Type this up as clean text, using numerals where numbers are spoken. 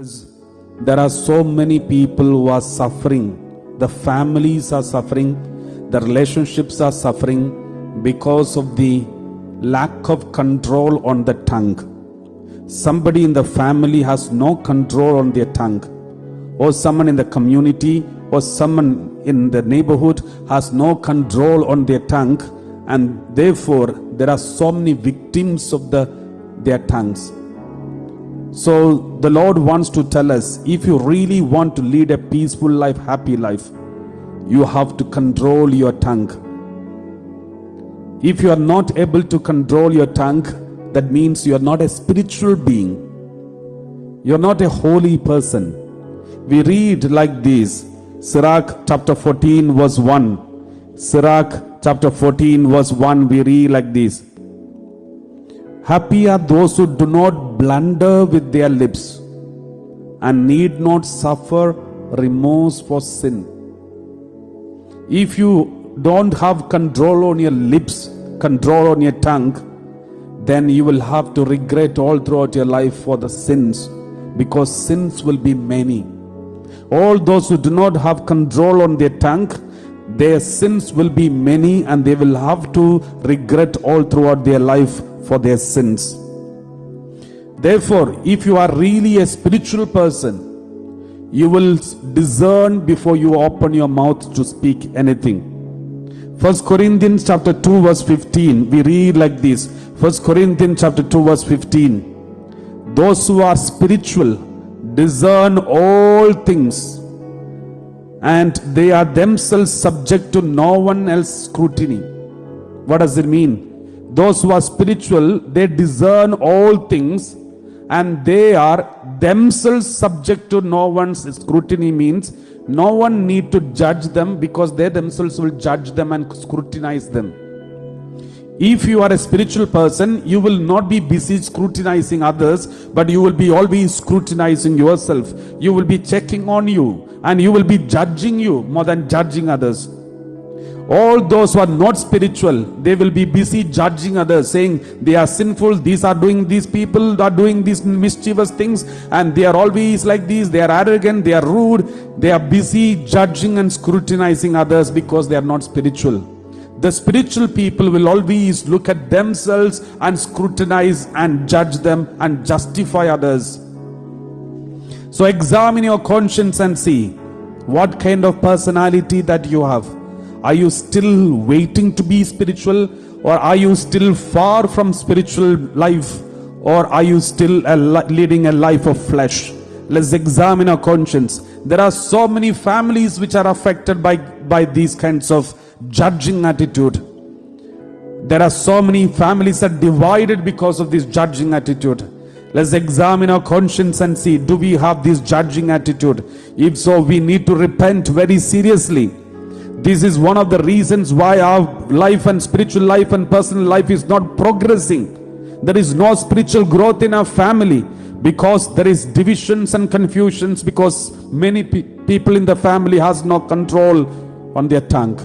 Because there are so many people who are suffering. The families are suffering. The relationships are suffering because of the lack of control on the tongue. Somebody in the family has no control on their tongue, or someone in the community or someone in the neighborhood has no control on their tongue, and therefore there are so many victims of their tongues. So the Lord wants to tell us, if you really want to lead a peaceful life, happy life, you have to control your tongue. If you are not able to control your tongue, that means you are not a spiritual being. You are not a holy person. We read like this, Sirach chapter 14 verse 1. Sirach chapter 14 verse 1, we read like this. Happy are those who do not blunder with their lips and need not suffer remorse for sin. If you don't have control on your lips, control on your tongue, then you will have to regret all throughout your life for the sins, because sins will be many. All those who do not have control on their tongue, their sins will be many, and they will have to regret all throughout their life for their sins. Therefore, if you are really a spiritual person, you will discern before you open your mouth to speak anything. 1 Corinthians chapter 2 verse 15, we read like this. 1 Corinthians chapter 2 verse 15. Those who are spiritual discern all things, and they are themselves subject to no one else's scrutiny. What does it mean? Those who are spiritual, they discern all things, and they are themselves subject to no one's scrutiny. Means no one need to judge them, because they themselves will judge them and scrutinize them. If you are a spiritual person, you will not be busy scrutinizing others, but you will be always scrutinizing yourself. You will be checking on you, and you will be judging you more than judging others. All those who are not spiritual, they will be busy judging others, saying they are sinful, these people are doing these mischievous things, and they are always like this, they are arrogant, they are rude. They are busy judging and scrutinizing others because they are not spiritual. The spiritual people will always look at themselves and scrutinize and judge them and justify others. So examine your conscience and see what kind of personality that you have. Are you still waiting to be spiritual, or are you still far from spiritual life, or are you still leading a life of flesh? Let's examine our conscience. There are so many families which are affected by these kinds of judging attitude. There are so many families that are divided because of this judging attitude. Let's examine our conscience and see, do we have this judging attitude? If so, we need to repent very seriously. This is one of the reasons why our life and spiritual life and personal life is not progressing. There is no spiritual growth in our family, because there is divisions and confusions, because many people in the family has no control on their tongue.